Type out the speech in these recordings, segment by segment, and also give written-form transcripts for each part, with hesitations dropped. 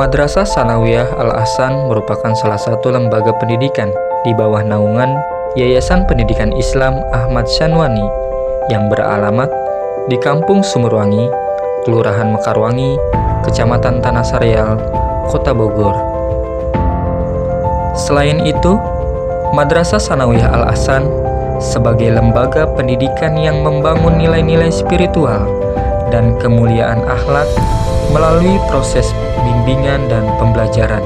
Madrasah Tsanawiyah Al-Ahsan merupakan salah satu lembaga pendidikan di bawah naungan Yayasan Pendidikan Islam Ahmad Syanwani yang beralamat di Kampung Sumurwangi, Kelurahan Mekarwangi, Kecamatan Tanah Sareal, Kota Bogor. Selain itu, Madrasah Tsanawiyah Al-Ahsan sebagai lembaga pendidikan yang membangun nilai-nilai spiritual dan kemuliaan akhlak melalui proses bimbingan dan pembelajaran.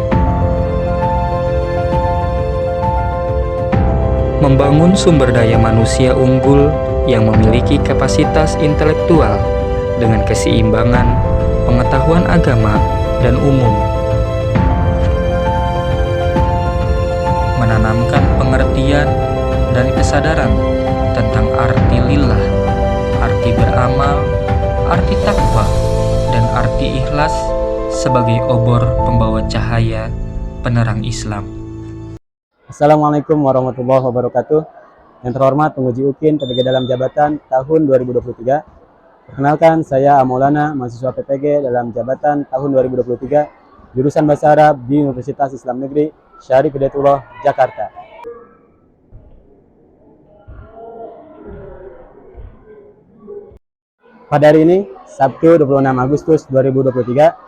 Membangun sumber daya manusia unggul yang memiliki kapasitas intelektual dengan keseimbangan, pengetahuan agama, dan umum. Menanamkan pengertian dan kesadaran tentang arti lillah, arti beramal, arti takwa, dan arti ikhlas sebagai obor pembawa cahaya penerang Islam. Assalamualaikum warahmatullahi wabarakatuh. Yang terhormat penguji UKIN PPG dalam jabatan tahun 2023. Perkenalkan, saya Maulana, mahasiswa PPG dalam jabatan tahun 2023, jurusan Bahasa Arab di Universitas Islam Negeri Syarif Hidayatullah, Jakarta. Pada hari ini, Sabtu 26 Agustus 2023,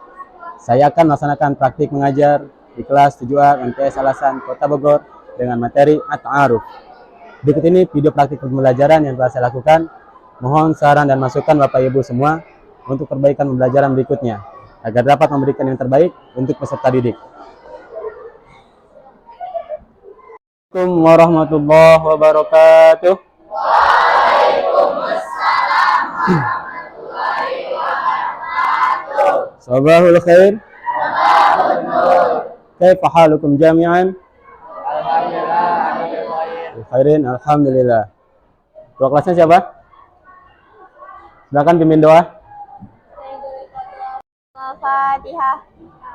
saya akan melaksanakan praktik mengajar di kelas 7A MTS Al-Ahsan Kota Bogor dengan materi At-Ta'aruf. Berikut ini video praktik pembelajaran yang telah saya lakukan. Mohon saran dan masukan Bapak Ibu semua untuk perbaikan pembelajaran berikutnya agar dapat memberikan yang terbaik untuk peserta didik. Assalamualaikum warahmatullahi wabarakatuh. Waalaikumsalam warahmatullahi wabarakatuh. Sabahul khair. Sabahul nur. Kaifa halukum jami'an? Alhamdulillah. Khairin, alhamdulillah. Ketua kelasnya siapa? Silakan pimpin doa. Al-Fatihah.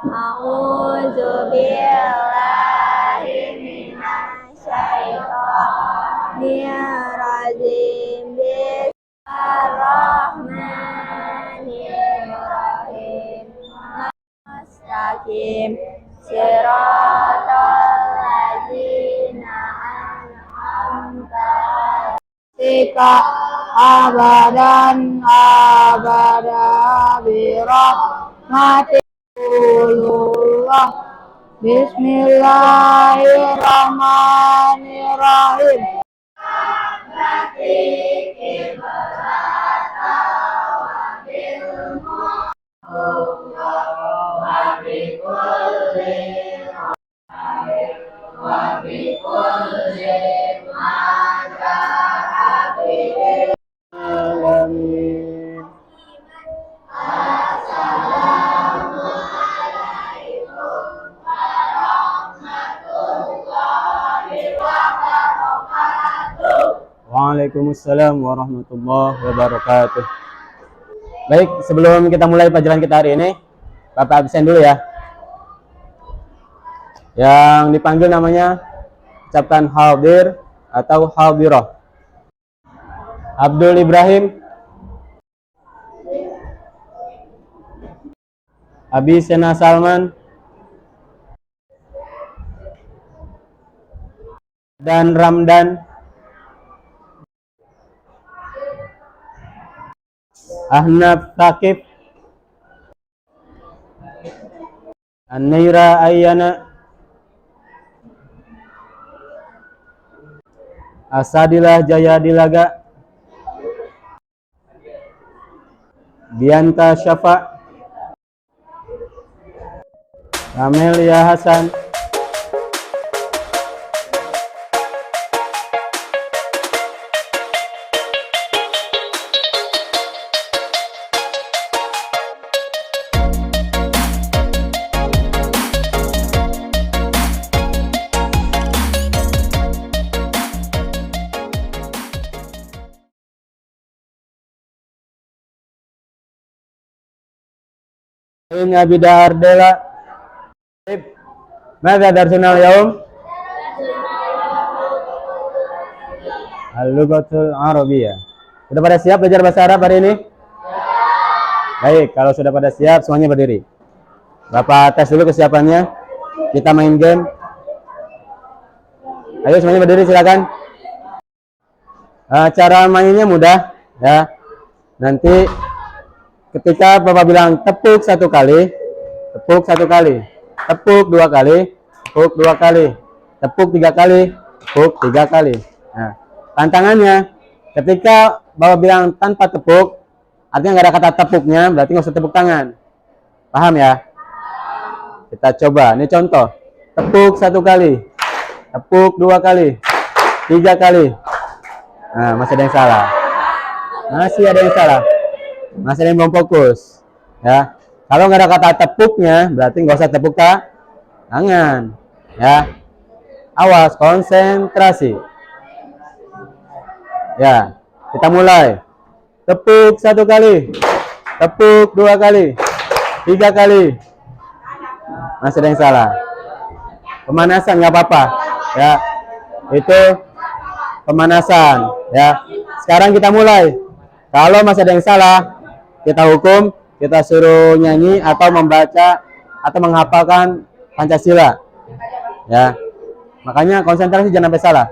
A'udzu billahi minasyaitonir rajim. Bismillahirrahmanirrahim. Mustaqim. Siratal ladzina an'amta 'alaihim abadan birahmatillah. Bismillahirrahmanirrahim. Amin. Waalaikumsalam warahmatullahi wabarakatuh. Baik, sebelum kita mulai pelajaran kita hari ini, Bapak absen dulu ya. Yang dipanggil namanya ucapkan hadir atau hadirah. Abdul Ibrahim, Abi Sena Salman, dan Ramdan, Ahnaf Thaqib, An-Naira Ayyana, Asadilah Jayadilaga, Bianta Syafa, Amelia Hasan, Abi Dardela. Mada darsuna al-yawm? Al-Lughatul Arabiyyah. Sudah pada siap belajar bahasa Arab hari ini? Baik, kalau sudah pada siap semuanya berdiri. Bapak tes dulu kesiapannya. Kita main game. Ayo semuanya berdiri silakan. Cara mainnya mudah ya. Nanti ketika Bapak bilang tepuk 1 kali, tepuk 1 kali, tepuk 2 kali, tepuk 2 kali, tepuk 3 kali, tepuk 3 kali. Nah, tantangannya ketika Bapak bilang tanpa tepuk, artinya nggak ada kata tepuknya, berarti nggak usah tepuk tangan. Paham ya? Kita coba. Ini contoh. Tepuk 1 kali, tepuk 2 kali, 3 kali. Nah, masih ada yang salah. Masih ada yang salah. Masih ada yang belum fokus. Ya. Kalau nggak ada kata tepuknya, berarti nggak usah tepuk tangan. Ya. Awas, konsentrasi. Ya, kita mulai. Tepuk 1 kali, tepuk 2 kali, 3 kali. Masih ada yang salah. Pemanasan nggak apa-apa. Ya, itu pemanasan. Ya. Sekarang kita mulai. Kalau masih ada yang salah, kita hukum, kita suruh nyanyi atau membaca atau menghafalkan Pancasila. Ya. Makanya konsentrasi jangan sampai salah.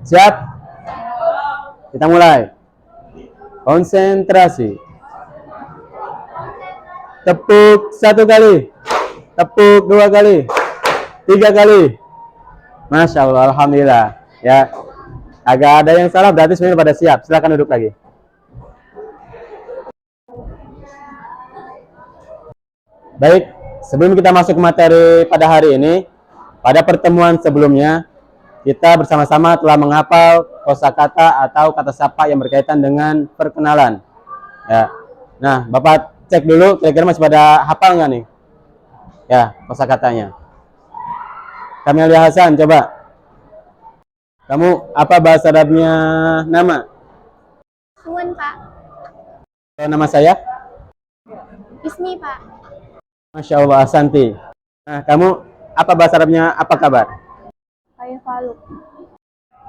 Siap? Kita mulai. Konsentrasi. Tepuk 1 kali, tepuk 2 kali, 3 kali. Masya Allah, alhamdulillah. Ya, agak ada yang salah berarti semuanya pada siap. Silakan duduk lagi. Baik, sebelum kita masuk ke materi pada hari ini, pada pertemuan sebelumnya kita bersama-sama telah menghafal kosakata atau kata sapa yang berkaitan dengan perkenalan. Ya. Nah, Bapak cek dulu kira-kira masih pada hafal nggak nih? Ya, kosakatanya. Kamil Hasan, coba. Kamu apa bahasa Arabnya nama? Suwun, Pak. Nama saya? Ismi, Pak. Masya Allah, Asanti. Nah, kamu apa bahasa Arabnya apa kabar? Saya Faluk.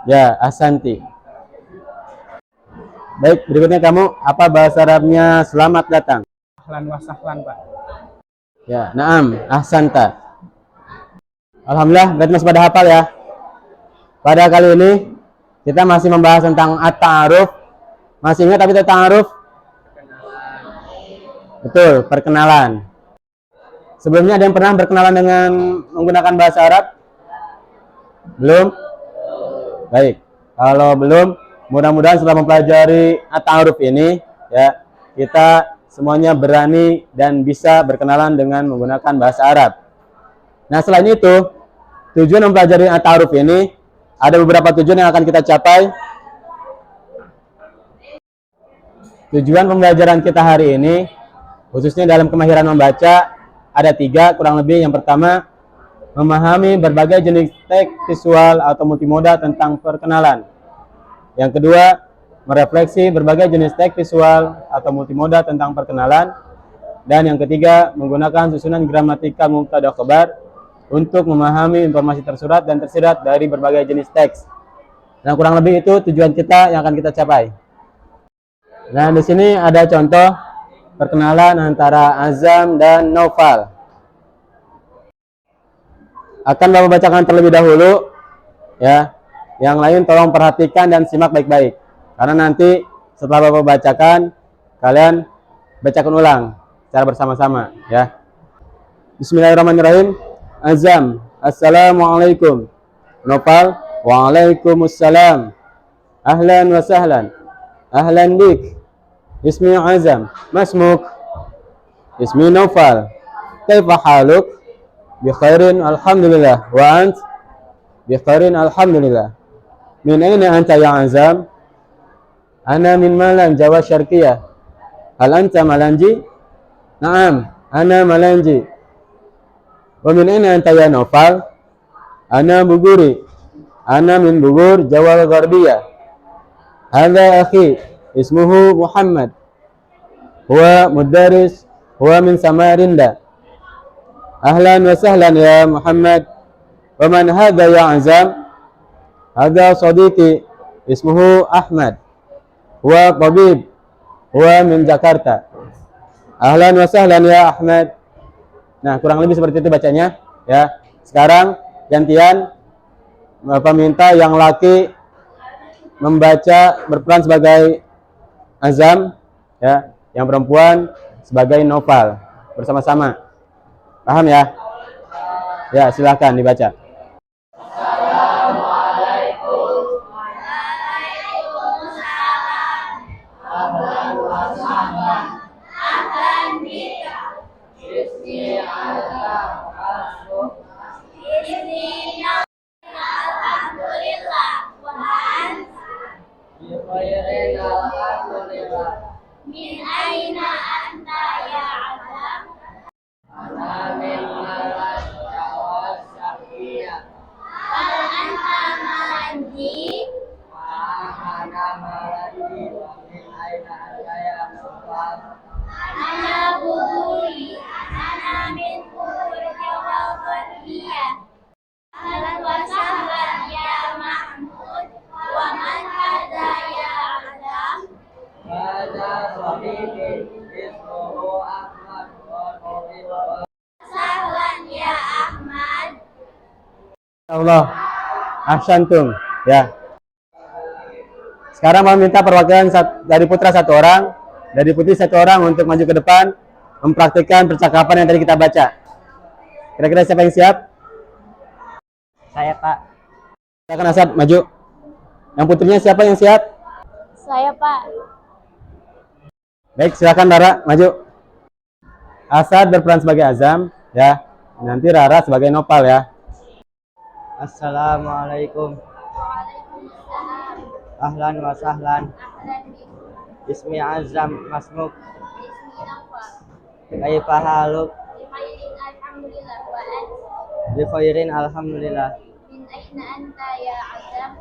Ya, Asanti. Baik, berikutnya kamu apa bahasa Arabnya selamat datang? Ahlan wa sahlan, Pak. Ya, naam, ahsanta. Alhamdulillah, berarti masih pada hafal ya. Pada kali ini kita masih membahas tentang at-ta'aruf. Masih ingat tapi ta'aruf? Betul, perkenalan. Sebelumnya ada yang pernah berkenalan dengan menggunakan bahasa Arab? Belum? Baik. Kalau belum, mudah-mudahan setelah mempelajari at-ta'aruf ini ya, kita semuanya berani dan bisa berkenalan dengan menggunakan bahasa Arab. Nah, selain itu, tujuan mempelajari at-ta'aruf ini ada beberapa tujuan yang akan kita capai. Tujuan pembelajaran kita hari ini, khususnya dalam kemahiran membaca, ada 3 kurang lebih. Yang pertama, memahami berbagai jenis teks visual atau multimoda tentang perkenalan. Yang kedua, merefleksi berbagai jenis teks visual atau multimoda tentang perkenalan. Dan yang ketiga, menggunakan susunan gramatikal mubtada khabar untuk memahami informasi tersurat dan tersirat dari berbagai jenis teks. Nah, kurang lebih itu tujuan kita yang akan kita capai. Nah, di sini ada contoh perkenalan antara Azam dan Naufal. Akan Bapak bacakan terlebih dahulu ya. Yang lain tolong perhatikan dan simak baik-baik. Karena nanti setelah Bapak bacakan, kalian bacakan ulang secara bersama-sama ya. Bismillahirrahmanirrahim. Azam, assalamualaikum. Naufal, waalaikumsalam. Ahlan wa sahlan. Ahlan bik. Ismi Azam. Masmuk? Ismi Naufal. Kaifa haluk? Bi khairin alhamdulillah. Wa ant? Bi khairin alhamdulillah. Min aina anta ya Azam? Ana min Malan, Jawa Syarqiyah. Hal anta Malanji? Naam, ana Malanji. Wa min aina anta ya Naufal? Ana Buguri. Ana min Bugur, Jawa Gharbiyah. Hadha akhi, ismuhu Muhammad. Huwa mudaris, huwa min Samarinda. Ahlan wa sahlan ya Muhammad. Wa man hadha ya Azam? Hadha sadiqi, ismuhu Ahmad. Huwa tabib, huwa min Jakarta. Ahlan wa sahlan ya Ahmad. Nah, kurang lebih seperti itu bacanya ya. Sekarang gantian Bapak minta yang laki membaca berperan sebagai Azam ya, yang perempuan sebagai Nopal bersama-sama. Paham ya? Ya, silahkan dibaca. Min aina anta ya Adam? Ana min malas jawas syakiyah. Hal anta malanji? Ana malanji. Min aina anta ya Nopal? Ana buhuri. Ana min buhur Jawabaniyah. Ahlan wa sahlan ya Mahmud. Wa man hadha ya Adam? Hadza sadiqi ismuhu Ahmad wa Nabiyyu. Sahlan ya Ahmad. Allah, ahsantum ya. Sekarang mau minta perwakilan dari putra satu orang, dari putri satu orang untuk maju ke depan mempraktikkan percakapan yang tadi kita baca. Kira-kira siapa yang siap? Saya, Pak. Silakan Asad maju. Yang putrinya siapa yang siap? Saya, Pak. Baik, silakan Rara maju. Asad berperan sebagai Azam ya. Nanti Rara sebagai Nopal ya. Assalamualaikum. Waalaikumsalam. Ahlan wa sahlan. Ahlan bik. Ismi Azam Masmuk. Ismi Nawfal. Kaifa haluk? Bihairin alhamdulillah wa ant. Bi khairin alhamdulillah. Min aina anta ya Adam?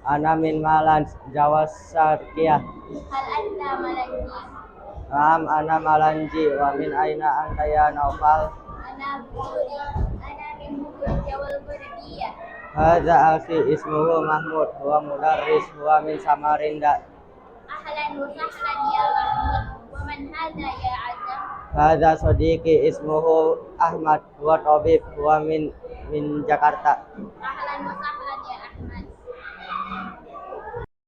Ana min Malan Jawas Syarqiyah. Hal anta malanji? Naam ana Malanji. Wa min aina anta ya Naufal? Ana buhuri. Ana min buhur Jawabaniyah. Hadza akhi ismuhu Mahmud. Huwa mudarris. Huwa min Samarinda. Ahlan wa sahlan ya Mahmud. Wa man hadha ya Adam? Hadza sadiqi ismuhu Ahmad. Huwa tabib. Huwa min Jakarta. Ahlan wa sahlan ya Ahmad.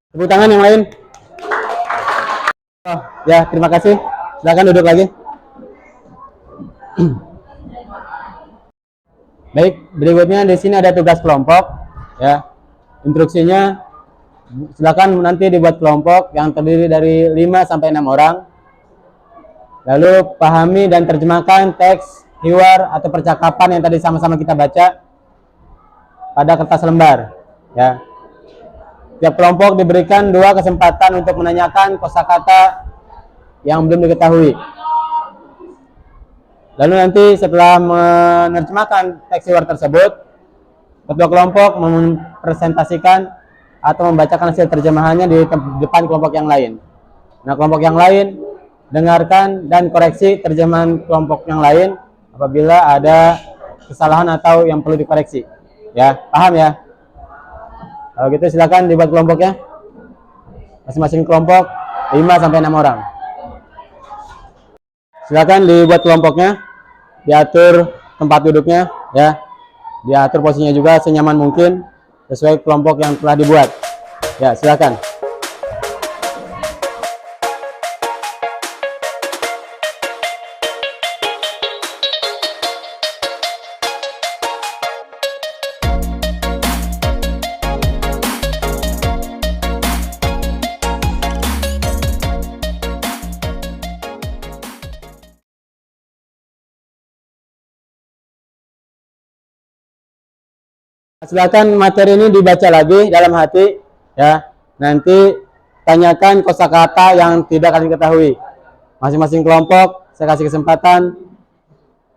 Tepuk tangan yang lain. Oh, ya, terima kasih. Silakan duduk lagi. Baik, berikutnya di sini ada tugas kelompok ya. Instruksinya silakan nanti dibuat kelompok yang terdiri dari 5 sampai 6 orang. Lalu pahami dan terjemahkan teks hiwar atau percakapan yang tadi sama-sama kita baca pada kertas lembar ya. Tiap kelompok diberikan 2 kesempatan untuk menanyakan kosakata yang belum diketahui. Lalu nanti setelah menerjemahkan teks hiwar tersebut, ketua kelompok mempresentasikan atau membacakan hasil terjemahannya di depan kelompok yang lain. Nah, kelompok yang lain dengarkan dan koreksi terjemahan kelompok yang lain apabila ada kesalahan atau yang perlu dikoreksi. Ya, paham ya? Kalau gitu silakan dibuat kelompoknya. Masing-masing kelompok 5 sampai 6 orang. Silakan dibuat kelompoknya, diatur tempat duduknya ya. Diatur posisinya juga senyaman mungkin sesuai kelompok yang telah dibuat. Ya, silakan. Silakan materi ini dibaca lagi dalam hati ya. Nanti tanyakan kosakata yang tidak kalian ketahui. Masing-masing kelompok saya kasih kesempatan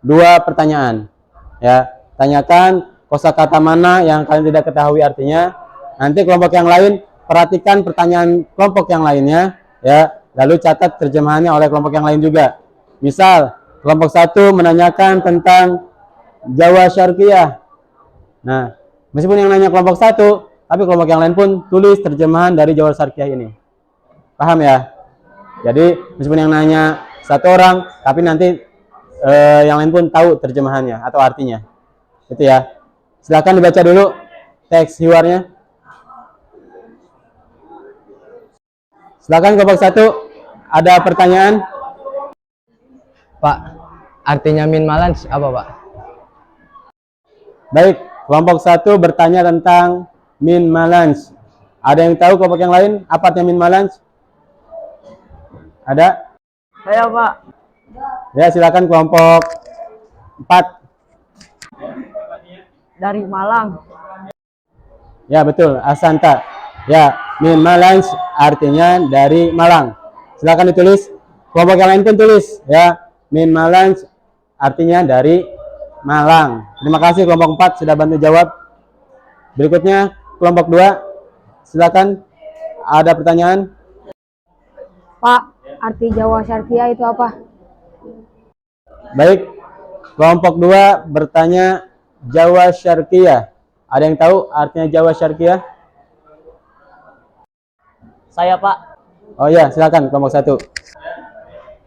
2 pertanyaan. Ya, tanyakan kosakata mana yang kalian tidak ketahui artinya. Nanti kelompok yang lain perhatikan pertanyaan kelompok yang lainnya ya. Lalu catat terjemahannya oleh kelompok yang lain juga. Misal, kelompok 1 menanyakan tentang Jawa Syarqiyah. Nah, meskipun yang nanya kelompok 1, tapi kelompok yang lain pun tulis terjemahan dari Jawa Syarqiyah ini. Paham ya? Jadi, meskipun yang nanya 1 orang, tapi nanti yang lain pun tahu terjemahannya atau artinya. Itu ya. Silakan dibaca dulu teks hiwarnya. Silakan kelompok 1. Ada pertanyaan? Pak, artinya min malans apa, Pak? Baik, kelompok 1 bertanya tentang min malans. Ada yang tahu kelompok yang lain apa artinya min malans? Ada? Saya, Pak. Ya, silakan kelompok 4. Dari Malang. Ya, betul, Asanta. Ya, min malans artinya dari Malang. Silakan ditulis. Kelompok yang lain pun tulis. Ya, min malans artinya dari Malang. Terima kasih kelompok 4 sudah bantu jawab. Berikutnya kelompok 2. Silakan. Ada pertanyaan? Pak, arti Jawa Syarqiyah itu apa? Baik. Kelompok 2 bertanya Jawa Syarqiyah. Ada yang tahu artinya Jawa Syarqiyah? Saya, Pak. Oh ya, silakan kelompok 1.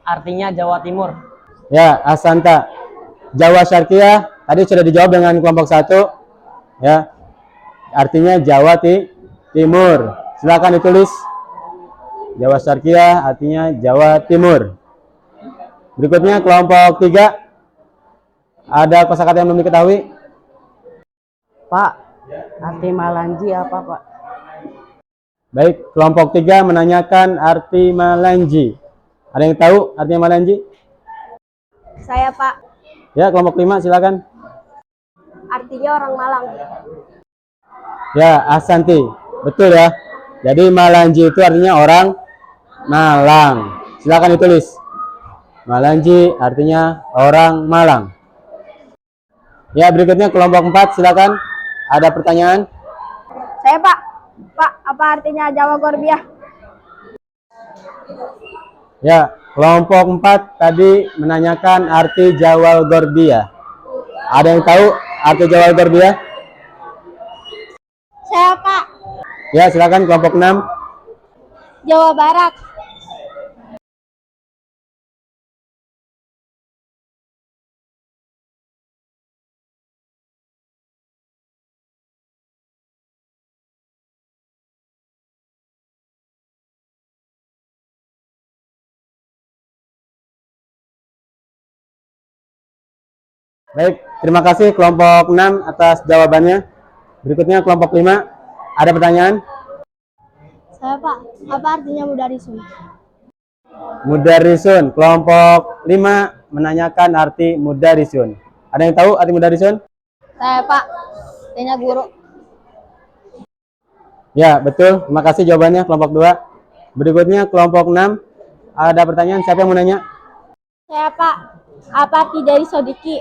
Artinya Jawa Timur. Ya, Asanta. Jawa Syarqiyah tadi sudah dijawab dengan kelompok 1. Ya. Artinya Jawa Timur. Silakan ditulis. Jawa Syarqiyah artinya Jawa Timur. Berikutnya kelompok 3. Ada kosakata yang belum diketahui? Pak, arti Malanji apa, Pak? Baik, kelompok 3 menanyakan arti Malanji. Ada yang tahu artinya Malanji? Saya, Pak. Ya, kelompok 5 silakan. Artinya orang Malang. Ya, Asanti. Betul ya. Jadi Malanji itu artinya orang Malang. Silakan ditulis. Malanji artinya orang Malang. Ya, berikutnya kelompok 4 silakan. Ada pertanyaan? Saya, Pak. Pak, apa artinya Jawa Gorbiah? Ya, kelompok 4 tadi menanyakan arti Jawa Gorbiah. Ada yang tahu arti Jawa Gorbiah? Saya, Pak. Ya, silakan kelompok 6. Jawa Barat. Baik, terima kasih kelompok 6 atas jawabannya. Berikutnya kelompok 5. Ada pertanyaan? Saya, Pak. Apa artinya mudarisun? Mudarisun. Kelompok 5 menanyakan arti mudarisun. Ada yang tahu arti mudarisun? Saya, Pak. Artinya guru. Ya, betul. Terima kasih jawabannya kelompok 2. Berikutnya kelompok 6. Ada pertanyaan? Siapa yang mau nanya? Saya, Pak. Apa arti dari sodiki?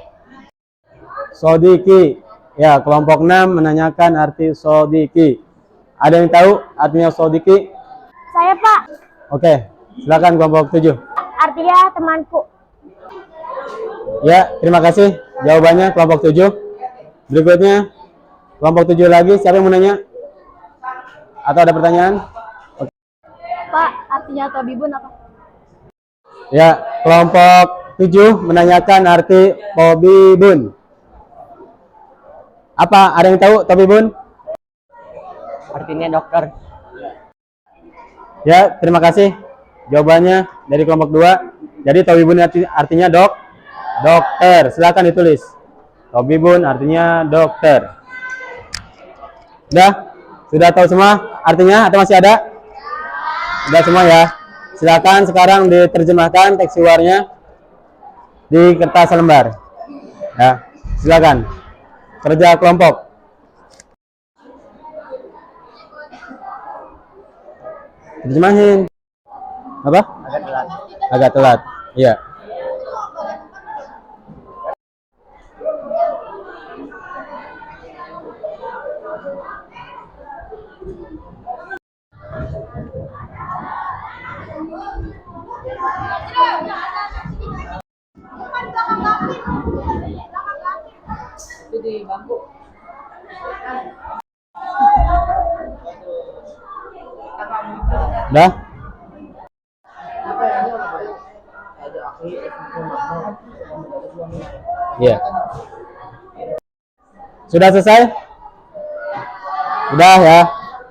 Sodiki. Ya, kelompok 6 menanyakan arti sodiki. Ada yang tahu artinya sodiki? Saya, Pak. Oke, silakan kelompok 7. Artinya temanku. Ya, terima kasih jawabannya kelompok 7. Berikutnya kelompok 7 lagi. Siapa yang mau nanya? Atau ada pertanyaan? Pak, artinya tabibun apa? Ya, kelompok 7 menanyakan arti tabibun. Apa? Ada yang tahu tabibun? Artinya dokter. Ya, terima kasih jawabannya dari kelompok 2. Jadi tabibun artinya dokter. Silakan ditulis. Tabibun artinya dokter. Sudah tahu semua artinya atau masih ada? Sudah semua ya. Silakan sekarang diterjemahkan teks hiwarnya di kertas lembar. Ya, silakan. Kerja kelompok. Terjemahin. Apa? Agak telat. Agak telat. Iya. Udah? Iya. Sudah selesai? Sudah ya.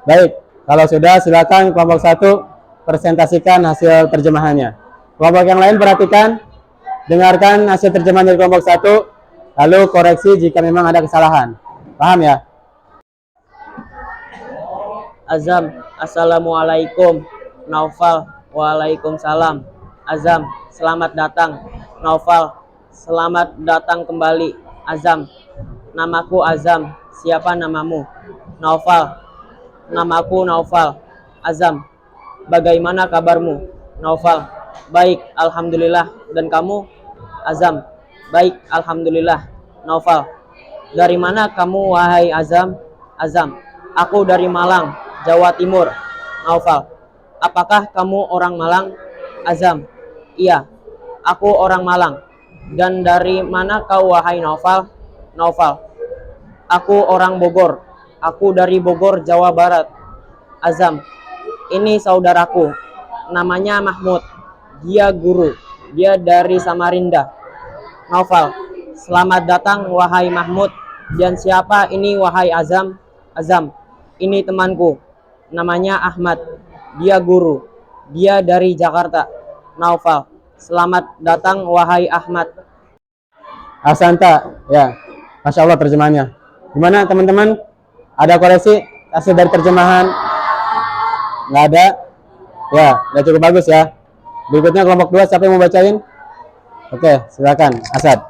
Baik. Kalau sudah, silakan kelompok 1 presentasikan hasil terjemahannya. Kelompok yang lain perhatikan, dengarkan hasil terjemahan dari kelompok 1, lalu koreksi jika memang ada kesalahan. Paham ya? Azam, assalamualaikum. Naufal, waalaikumsalam. Azam, selamat datang. Naufal, selamat datang kembali. Azam, namaku Azam. Siapa namamu? Naufal, namaku Naufal. Azam, bagaimana kabarmu? Naufal, baik, alhamdulillah. Dan kamu? Azam, baik, alhamdulillah. Naufal, dari mana kamu wahai Azam? Azam, aku dari Malang, Jawa Timur. Naufal, apakah kamu orang Malang? Azam, iya, aku orang Malang. Dan dari mana kau wahai Naufal? Naufal, aku orang Bogor. Aku dari Bogor, Jawa Barat. Azam, ini saudaraku. Namanya Mahmud. Dia guru. Dia dari Samarinda. Naufal, selamat datang wahai Mahmud. Dan siapa ini wahai Azam? Azam, ini temanku. Namanya Ahmad. Dia guru. Dia dari Jakarta. Naufal, selamat datang wahai Ahmad. Ahsanta, ya. Masya Allah terjemahannya. Gimana teman-teman? Ada koreksi hasil dari terjemahan? Nggak ada? Ya, udah cukup bagus ya. Berikutnya kelompok 2, siapa yang mau bacain? Oke, silakan, Asad.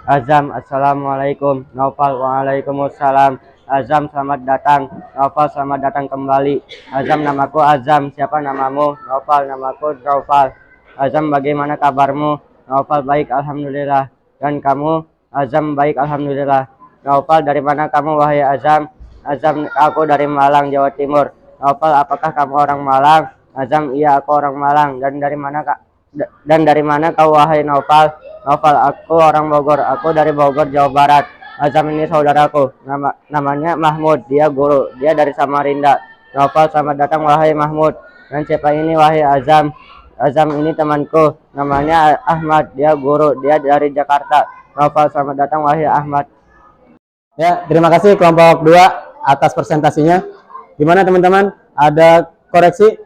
Azam, assalamualaikum. Naufal, waalaikumsalam. Azam, selamat datang. Naufal, selamat datang kembali. Azam, namaku Azam. Siapa namamu? Naufal, namaku Naufal. Azam, bagaimana kabarmu? Naufal, baik, alhamdulillah. Dan kamu? Azam, baik, alhamdulillah. Naufal, dari mana kamu wahai Azam? Azam, aku dari Malang, Jawa Timur. Naufal, apakah kamu orang Malang? Azam, iya, aku orang Malang. Dan dari mana kau wahai Naufal? Naufal, aku orang Bogor. Aku dari Bogor, Jawa Barat. Azam, ini saudaraku. Namanya Mahmud. Dia guru. Dia dari Samarinda. Naufal, selamat datang wahai Mahmud. Dan siapa ini wahai Azam? Azam, ini temanku. Namanya Ahmad. Dia guru. Dia dari Jakarta. Naufal, selamat datang wahai Ahmad. Ya, terima kasih kelompok 2 atas presentasinya. Gimana teman-teman? Ada koreksi?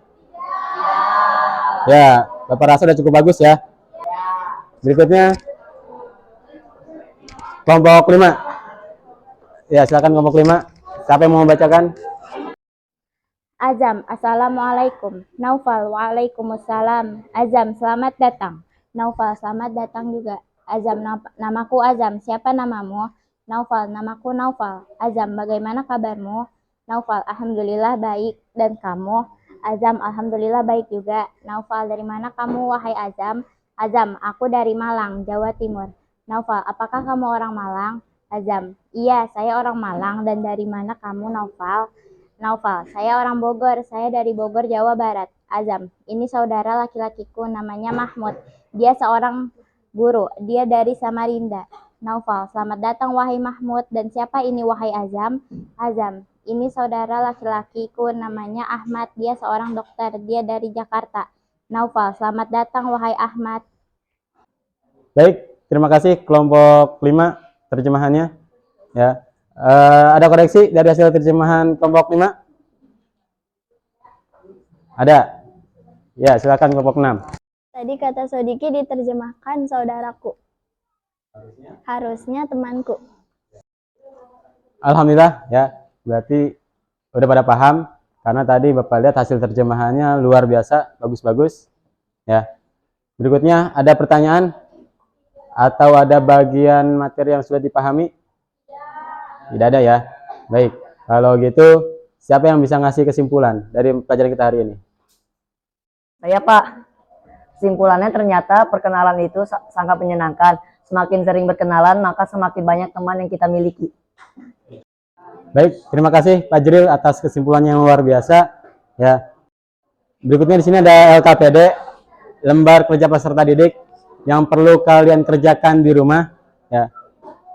Ya, Bapak rasa sudah cukup bagus ya. Berikutnya kelompok 5. Ya, silakan kelompok 5. Siapa yang mau membacakan? Azam, assalamualaikum. Naufal, waalaikumsalam. Azam, selamat datang. Naufal, selamat datang juga. Azam, namaku Azam. Siapa namamu? Naufal, namaku Naufal. Azam, bagaimana kabarmu? Naufal, alhamdulillah baik. Dan kamu? Azam, alhamdulillah baik juga. Naufal, dari mana kamu wahai Azam? Azam, aku dari Malang, Jawa Timur. Naufal, apakah kamu orang Malang? Azam, iya, saya orang Malang. Dan dari mana kamu, Naufal? Naufal, saya orang Bogor. Saya dari Bogor, Jawa Barat. Azam, ini saudara laki-lakiku, namanya Mahmud. Dia seorang guru. Dia dari Samarinda. Naufal, selamat datang wahai Mahmud. Dan siapa ini wahai Azam? Azam, ini saudara laki-lakiku, namanya Ahmad. Dia seorang dokter. Dia dari Jakarta. Naufal, selamat datang wahai Ahmad. Baik, terima kasih kelompok 5 terjemahannya. Ya, ada koreksi dari hasil terjemahan kelompok 5? Ada? Ya, silakan kelompok 6. Tadi kata Sodiki diterjemahkan saudaraku. Harusnya temanku. Alhamdulillah ya, berarti udah pada paham karena tadi Bapak lihat hasil terjemahannya luar biasa, bagus-bagus. Ya. Berikutnya ada pertanyaan atau ada bagian materi yang sudah dipahami? Tidak ada ya. Baik. Kalau gitu, siapa yang bisa ngasih kesimpulan dari pelajaran kita hari ini? Saya, Pak. Kesimpulannya ternyata perkenalan itu sangat menyenangkan. Semakin sering berkenalan, maka semakin banyak teman yang kita miliki. Baik, terima kasih Pak Jril atas kesimpulannya yang luar biasa. Ya. Berikutnya di sini ada LKPD, lembar kerja peserta didik yang perlu kalian kerjakan di rumah. Ya.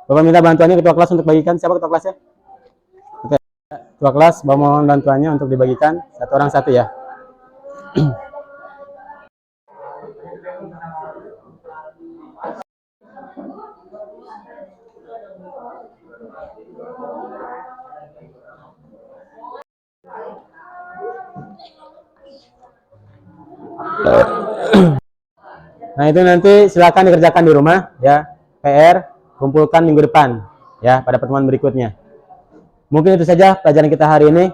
Bapak minta bantuannya ketua kelas untuk bagikan. Siapa ketua kelasnya? Oke. Ketua kelas, Bapak mohon bantuannya untuk dibagikan. Satu orang satu ya. Nah, itu nanti silakan dikerjakan di rumah ya. PR kumpulkan minggu depan ya, pada pertemuan berikutnya. Mungkin itu saja pelajaran kita hari ini.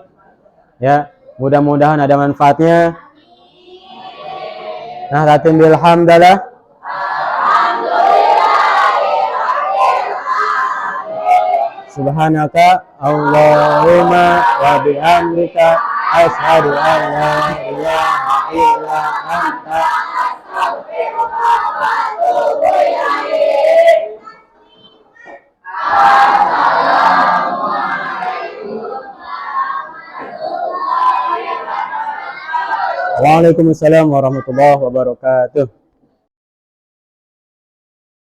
Ya, mudah-mudahan ada manfaatnya. Nah, latin bilhamdalah. Subhanaka Allahumma wa bihamdika asyhadu an la ilaha illa anta astaghfiruka wa atubu ilaik. Waalaikumsalam warahmatullahi wabarakatuh.